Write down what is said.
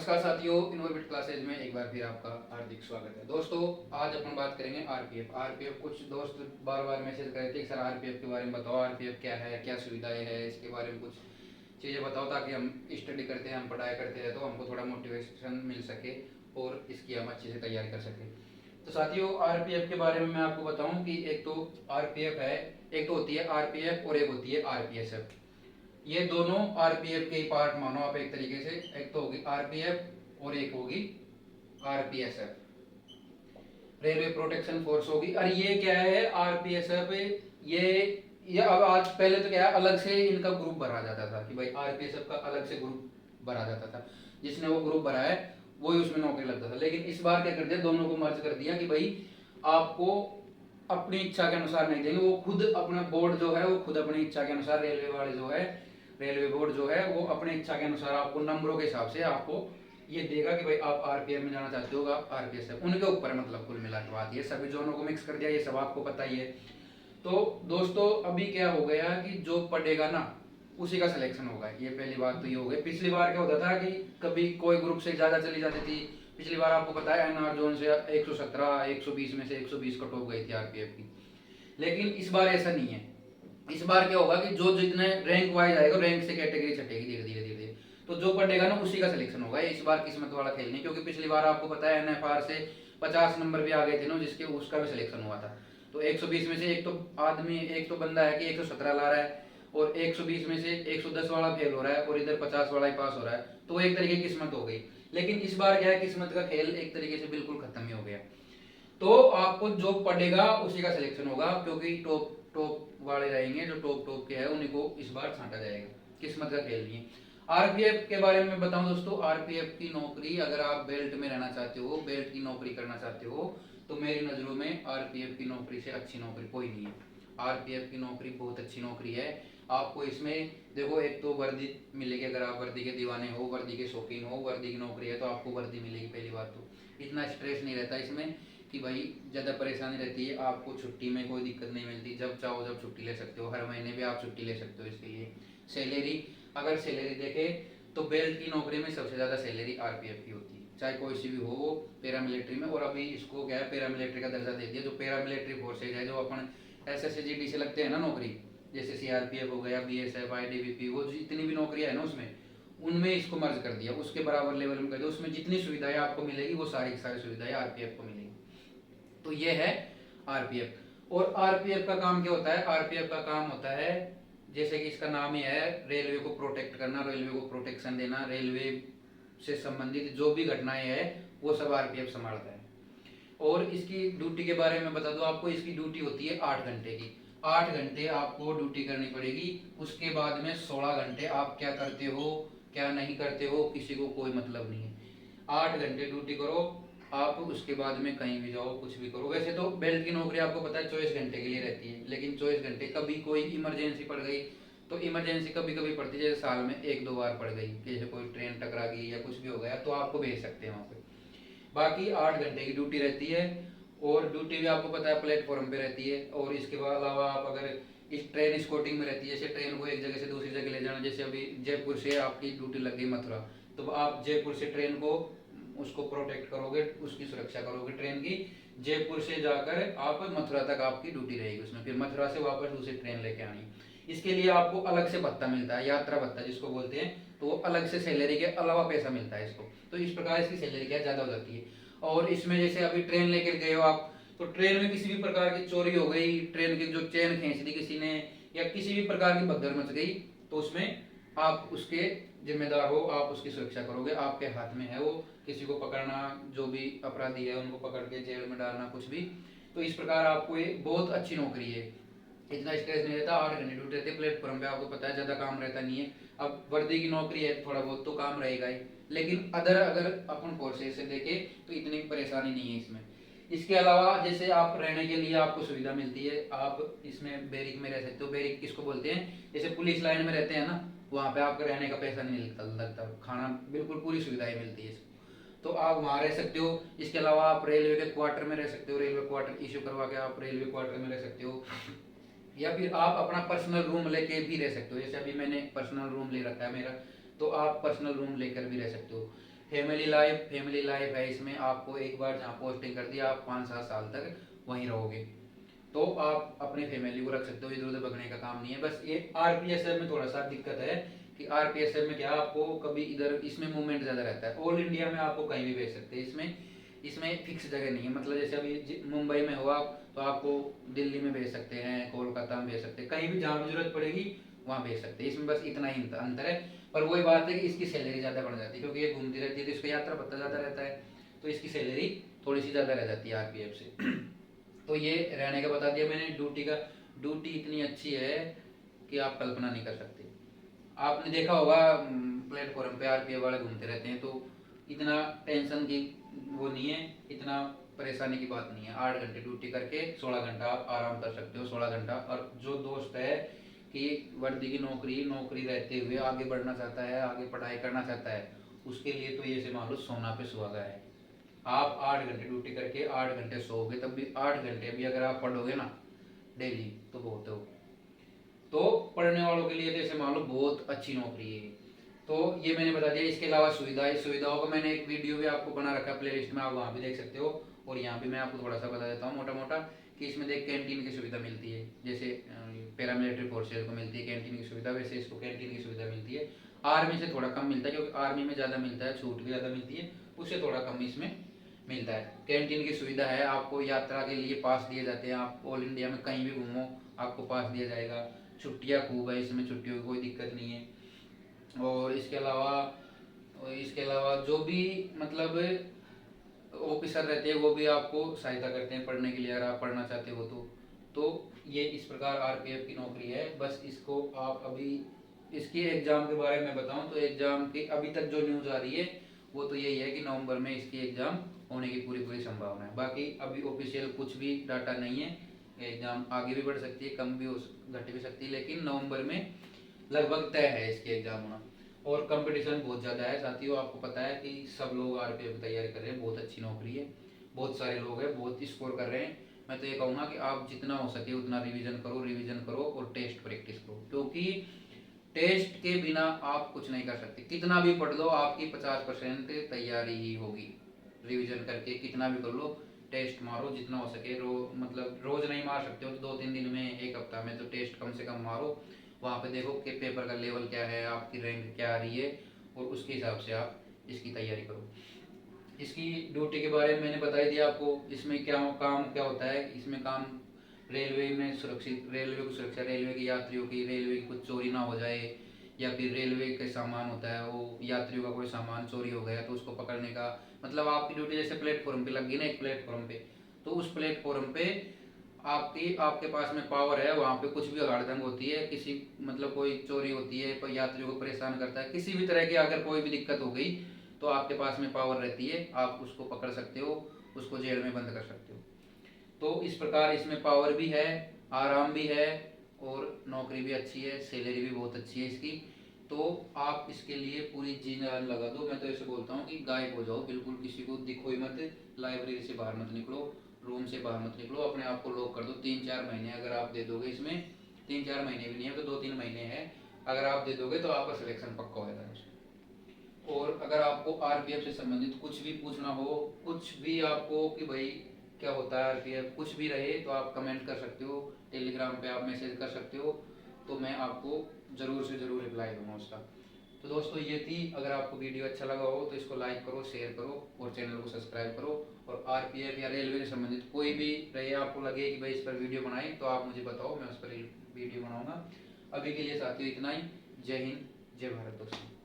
नमस्कार साथियों, innovate classes में एक बार फिर आपका हार्दिक स्वागत है। दोस्तों, आज अपन बात करेंगे आरपीएफ। कुछ दोस्त बार बार मैसेज कर रहे थे कि सर आरपीएफ के बारे में बताओ, आरपीएफ क्या है, क्या सुविधाएं है, इसके बारे में कुछ चीज़ें बताओ ताकि हम स्टडी करते हैं, हम पढ़ाई करते हैं तो हमको थोड़ा मोटिवेशन मिल सके और इसकी हम अच्छे से तैयारी कर सकें। तो साथियों, आरपीएफ के बारे में मैं आपको बताऊं कि एक तो आरपीएफ है, एक तो होती है आरपीएफ और एक होती है आरपीएसएफ। ये दोनों आरपीएफ के पार्ट मानो आप एक तरीके से, एक तो होगी आरपीएफ और एक होगी आरपीएसएफ, रेलवे प्रोटेक्शन फोर्स होगी। और ये क्या है आरपीएसएफ, ये अब आज पहले तो क्या है अलग से इनका ग्रुप भरा जाता था कि भाई आरपीएसएफ का अलग से ग्रुप भरा जाता था, जिसने वो ग्रुप भरा है वही उसमें नौकरी लगता था। लेकिन इस बार क्या कर दिया, दोनों को मर्ज कर दिया कि भाई आपको अपनी इच्छा के अनुसार नहीं देंगे, वो खुद अपना बोर्ड जो है वो खुद अपनी इच्छा के अनुसार, रेलवे वाले जो है रेलवे बोर्ड जो है वो अपनी इच्छा के अनुसार आपको नंबरों के हिसाब से आपको ये देगा कि भाई आप आरपीएफ में जाना चाहते हो, आरपीएसएफ उनके ऊपर, मतलब कुल मिला के बात ये सभी जोनों को मिक्स कर दिया, ये सब आपको पता ही है। तो दोस्तों अभी क्या हो गया कि जो पढ़ेगा ना उसी का सिलेक्शन होगा, ये पहली बात तो ये हो गई। पिछली बार क्या होता था कि कभी कोई ग्रुप से ज्यादा चली जाती थी। पिछली बार आपको पता है एनआर जोन से 117 120 में से 120 कट ऑफ गई थी आरपीएफ की। लेकिन इस बार ऐसा नहीं है। इस बार क्या होगा कि जो जितने रैंक वाइज आएगा, रैंक से कैटेगरी छटेगी धीरे धीरे धीरे धीरे, तो जो पढ़ेगा ना उसी का सिलेक्शन होगा। इस बार किस्मत वाला खेल नहीं, क्योंकि पिछली बार आपको पता है एनएफआर से 50 नंबर भी आ गए थे ना, जिसके उसका भी सिलेक्शन हुआ था। तो 120 में से एक तो आदमी, एक तो बंदा है कि 117 ला रहा है और 120 में से 110 वाला फेल हो रहा है और इधर 50 वाला ही पास हो रहा है, तो वो एक तरीके की किस्मत हो गई। लेकिन इस बार क्या है, किस्मत का खेल एक तरीके से बिल्कुल खत्म ही हो गया। तो आपको जो पढ़ेगा उसी का सिलेक्शन होगा, क्योंकि टॉप टॉप वाले रहेंगे, जो टॉप टॉप के हैं उन्हीं को इस बार छांटा जाएगा, किस्मत का खेल नहीं है। आरपीएफ के बारे में बताऊं दोस्तों, आरपीएफ की नौकरी अगर आप बेल्ट में रहना चाहते हो, बेल्ट की नौकरी करना चाहते हो, तो मेरी नज़रों में आरपीएफ की नौकरी से अच्छी नौकरी कोई नहीं है। आरपीएफ की नौकरी बहुत अच्छी नौकरी है। आपको इसमें देखो, एक तो वर्दी मिलेगी, अगर आप वर्दी के दीवाने हो, वर्दी के शौकीन हो, वर्दी की नौकरी है तो आपको वर्दी मिलेगी। पहली बात तो इतना स्ट्रेस नहीं रहता इसमें कि भाई ज़्यादा परेशानी रहती है, आपको छुट्टी में कोई दिक्कत नहीं मिलती, जब चाहो जब छुट्टी ले सकते हो, हर महीने भी आप छुट्टी ले सकते हो इसके लिए। सैलरी, अगर सैलरी देखें तो बेल्ट की नौकरी में सबसे ज़्यादा सैलरी आरपीएफ की होती है, चाहे कोई सी भी हो वो पैरामिलिट्री में। और अभी इसको क्या है, पैरामिलिट्री का दर्जा दे दिया। जो पैरामिलिट्री फोर्सेज है, जो अपन एसएसजी से लगते हैं ना नौकरी, जैसे सीआरपीएफ हो गया, बीएसएफ, आईटीबीपी, वो जितनी भी नौकरियां है ना उसमें, उनमें इसको मर्ज कर दिया, उसके बराबर लेवल में कर दिया। उसमें जितनी सुविधाएं आपको मिलेगी वो सारी सारी सुविधाएं आरपीएफ को मिलेगी। तो ये है आरपीएफ। और आरपीएफ का काम क्या होता है, आरपीएफ का काम होता है जैसे कि इसका नाम ही है, रेलवे को प्रोटेक्ट करना, रेलवे को प्रोटेक्शन देना, रेलवे से संबंधित जो भी घटनाएं हैं वो सब आरपीएफ संभालता है। और इसकी ड्यूटी के बारे में बता दो आपको, इसकी ड्यूटी होती है 8 घंटे की। 8 घंटे आपको ड्यूटी करनी पड़ेगी। उसके बाद में 16 घंटे आप क्या करते हो क्या नहीं करते हो किसी को कोई मतलब नहीं है। 8 घंटे ड्यूटी करो आप, उसके बाद में कहीं भी जाओ, कुछ भी करो। वैसे तो बेल्ट की नौकरी आपको पता है 24 घंटे के लिए रहती है, लेकिन 24 घंटे कभी कोई इमरजेंसी पड़ गई तो इमरजेंसी कभी कभी पड़ती है, जैसे साल में 1-2 बार पड़ गई, जैसे कोई ट्रेन टकरा गई या कुछ भी हो गया तो आपको भेज सकते हैं वहाँ पे। बाकी 8 घंटे की ड्यूटी रहती है। और ड्यूटी भी आपको पता है प्लेटफॉर्म पे रहती है। और इसके अलावा आप अगर इस ट्रेन स्कॉटिंग में रहती है, जैसे ट्रेन को एक जगह से दूसरी जगह ले जाना, जैसे अभी जयपुर से आपकी ड्यूटी लग गई मथुरा, तो आप जयपुर से ट्रेन को उसको प्रोटेक्ट करोगे, उसकी सुरक्षा करोगे ट्रेन की। जयपुर से जाकर आप मथुरा तक आपकी ड्यूटी रहेगी उसमें, फिर मथुरा से वापस दूसरी ट्रेन लेके आनी। इसके लिए आपको अलग से भत्ता मिलता है, यात्रा भत्ता जिसको बोलते हैं, तो वो अलग से सैलरी के अलावा पैसा मिलता है इसको। तो इस प्रकार इसकी सैलरी क्या ज़्यादा हो जाती है। और इसमें जैसे अभी ट्रेन लेकर गए हो आप, तो ट्रेन में किसी भी प्रकार की चोरी हो गई, ट्रेन की जो चेन खींच दी किसी ने, या किसी भी प्रकार की भगदड़ मच गई, तो उसमें आप उसके जिम्मेदार हो, आप उसकी सुरक्षा करोगे, आपके हाथ में है वो। किसी को पकड़ना, जो भी अपराधी है उनको पकड़ के जेल में डालना, कुछ भी। तो इस प्रकार आपको ये बहुत अच्छी नौकरी है, इतना स्ट्रेस नहीं रहता। 8 घंटे ड्यूटी रहती है प्लेटफॉर्म पे, आपको पता है ज़्यादा काम रहता नहीं है। अब वर्दी की नौकरी है, थोड़ा बहुत तो काम रहेगा ही, लेकिन अगर अपन फोर्सेज से देखें तो इतनी परेशानी नहीं है इसमें। इसके अलावा जैसे आप रहने के लिए आपको सुविधा मिलती है, आप इसमें बैरिक में रह सकते हो। बैरिक किसको बोलते हैं, जैसे पुलिस लाइन में रहते हैं ना, वहाँ पे आपका रहने का पैसा नहीं लगता, खाना बिल्कुल पूरी सुविधाएं मिलती है, तो आप वहाँ रह सकते हो। इसके अलावा आप रेलवे के क्वार्टर में रह सकते हो, रेलवे क्वार्टर इश्यू करवा के आप रेलवे क्वार्टर में रह सकते हो। या फिर आप अपना पर्सनल रूम लेके भी रह सकते हो, जैसे अभी मैंने पर्सनल रूम ले रखा है मेरा, तो आप पर्सनल रूम लेकर भी रह सकते हो। फैमिली लाइफ है इसमें। आपको एक बार जहाँ पोस्टिंग कर दिया आप 5-7 साल तक वहीं रहोगे, तो आप अपनी फैमिली को रख सकते हो, इधर उधर भगने का काम नहीं है। बस ये आरपीएसएफ में थोड़ा सा दिक्कत है कि आरपीएसएफ में क्या आपको कभी इधर इसमें मूवमेंट ज़्यादा रहता है। ऑल इंडिया में आपको कहीं भी भेज सकते हैं, इसमें इसमें फिक्स जगह नहीं है। मतलब जैसे अभी मुंबई में हुआ तो आपको दिल्ली में भेज सकते हैं, कोलकाता में भेज सकते हैं, कहीं भी जहाँ भी जरूरत पड़ेगी वहाँ भेज सकते हैं। इसमें बस इतना ही अंतर है। पर वही बात है कि इसकी सैलरी ज़्यादा बढ़ जाती है, क्योंकि ये घूमती रहती है तो इसका यात्रा भत्ता ज़्यादा रहता है, तो इसकी सैलरी थोड़ी सी ज़्यादा रह जाती है आरपीएफ से। तो ये रहने का बता दिया मैंने। ड्यूटी इतनी अच्छी है कि आप कल्पना नहीं कर सकते। आपने देखा होगा प्लेटफॉर्म पे आरपीएफ वाले घूमते रहते हैं, तो इतना टेंशन की वो नहीं है, इतना परेशानी की बात नहीं है। 8 घंटे ड्यूटी करके 16 घंटा आप आराम कर सकते हो, 16 घंटा। और जो दोस्त है कि वर्दी की नौकरी रहते हुए आगे बढ़ना चाहता है, आगे पढ़ाई करना चाहता है, उसके लिए तो ये से मान लो सोना पे सुहागा है। आप 8 घंटे ड्यूटी करके 8 घंटे सोओगे, तब भी 8 घंटे भी अगर आप पढ़ोगे ना डेली तो बहुत हो। तो पढ़ने वालों के लिए जैसे मान लो बहुत अच्छी नौकरी है। तो ये मैंने बता दिया। इसके अलावा सुविधाओं का मैंने एक वीडियो भी आपको बना रखा है प्लेलिस्ट में, आप वहाँ भी देख सकते हो। और यहाँ भी मैं आपको थोड़ा सा बता देता हूँ मोटा मोटा कि इसमें देख कैंटीन की सुविधा मिलती है, जैसे पैरामिलिट्री फोर्सेज को मिलती है कैंटीन की सुविधा, वैसे इसको कैंटीन की सुविधा मिलती है। आर्मी से थोड़ा कम मिलता है, क्योंकि आर्मी में ज़्यादा मिलता है, छूट भी ज़्यादा मिलती है, उससे थोड़ा कम इसमें मिलता है। कैंटीन की सुविधा है, आपको यात्रा के लिए पास दिए जाते हैं, आप ऑल इंडिया में कहीं भी घूमो आपको पास दिया जाएगा। छुट्टियाँ खूब है इसमें, छुट्टियों की कोई दिक्कत नहीं है। और इसके अलावा जो भी मतलब ऑफिसर रहते हैं वो भी आपको सहायता करते हैं पढ़ने के लिए, अगर आप पढ़ना चाहते हो तो ये इस प्रकार आरपीएफ की नौकरी है। बस इसको आप अभी इसकी एग्ज़ाम के बारे में बताऊं तो एग्ज़ाम की अभी तक जो न्यूज़ आ रही है वो तो यही है कि नवंबर में इसकी एग्ज़ाम होने की पूरी संभावना है। बाकी अभी ऑफिशियल कुछ भी डाटा नहीं है। एग्ज़ाम आगे भी बढ़ सकती है, कम भी हो घट भी सकती है, लेकिन नवंबर में लगभग तय है इसकी एग्ज़ाम होना। और कंपटीशन बहुत ज़्यादा है साथियों, आपको पता है कि सब लोग आरपीएफ की तैयारी कर रहे हैं, बहुत अच्छी नौकरी है, बहुत सारे लोग हैं, बहुत स्कोर कर रहे हैं। मैं तो ये कहूँगा कि आप जितना हो सके उतना रिवीजन करो और टेस्ट प्रैक्टिस करो, क्योंकि टेस्ट के बिना आप कुछ नहीं कर सकते। कितना भी पढ़ लो आपकी 50% तैयारी ही होगी। रिवीजन करके कितना भी कर लो, टेस्ट मारो जितना हो सके। मतलब रोज नहीं मार सकते हो तो 2-3 दिन में, एक हफ्ता में तो टेस्ट कम से कम मारो। वहाँ पे देखो कि पेपर का लेवल क्या है, आपकी रैंक क्या आ रही है, और उसके हिसाब से आप इसकी तैयारी करो। इसकी ड्यूटी के बारे में मैंने बता ही दिया आपको। इसमें काम क्या होता है, इसमें काम रेलवे की सुरक्षा, रेलवे के यात्रियों की, रेलवे की कुछ चोरी ना हो जाए, या फिर रेलवे के सामान होता है वो यात्रियों का कोई सामान चोरी हो गया तो उसको पकड़ने का। मतलब आपकी ड्यूटी जैसे प्लेटफॉर्म पे लगी ना एक प्लेटफॉर्म पे, तो उस प्लेटफॉर्म पे आपके पास में पावर है, वहाँ पे कुछ भी हड़दंग होती है, किसी मतलब कोई चोरी होती है, कोई यात्रियों को परेशान करता है, किसी भी तरह की अगर कोई भी दिक्कत हो गई तो आपके पास में पावर रहती है, आप उसको पकड़ सकते हो, उसको जेल में बंद कर सकते हो। तो इस प्रकार इसमें पावर भी है, आराम भी है, और नौकरी भी अच्छी है, सैलरी भी बहुत अच्छी है इसकी। तो आप इसके लिए पूरी जी जान लगा दो। मैं तो ऐसे बोलता हूँ कि गायब हो जाओ, बिल्कुल किसी को दिखो ही मत, लाइब्रेरी से बाहर मत निकलो, रूम से बाहर मत निकलो, अपने आप को लॉक कर दो। 3-4 महीने अगर आप दे दोगे इसमें, 3-4 महीने भी नहीं है तो 2-3 महीने हैं, अगर आप दे दोगे तो आपका सिलेक्शन पक्का होगा उसमें। और अगर आपको आरपीएफ से संबंधित कुछ भी पूछना हो, कुछ भी आपको कि भाई क्या होता है आरपीएफ, कुछ भी रहे तो आप कमेंट कर सकते हो, टेलीग्राम पे आप मैसेज कर सकते हो, तो मैं आपको ज़रूर से ज़रूर रिप्लाई दूंगा उसका। तो दोस्तों ये थी, अगर आपको वीडियो अच्छा लगा हो तो इसको लाइक करो, शेयर करो और चैनल को सब्सक्राइब करो। और आरपीएफ या रेलवे से संबंधित कोई भी रहे, आपको लगे कि भाई इस पर वीडियो बनाए तो आप मुझे बताओ, मैं उस पर वीडियो बनाऊंगा। अभी के लिए साथियों इतना ही। जय हिंद, जय भारत दोस्तों।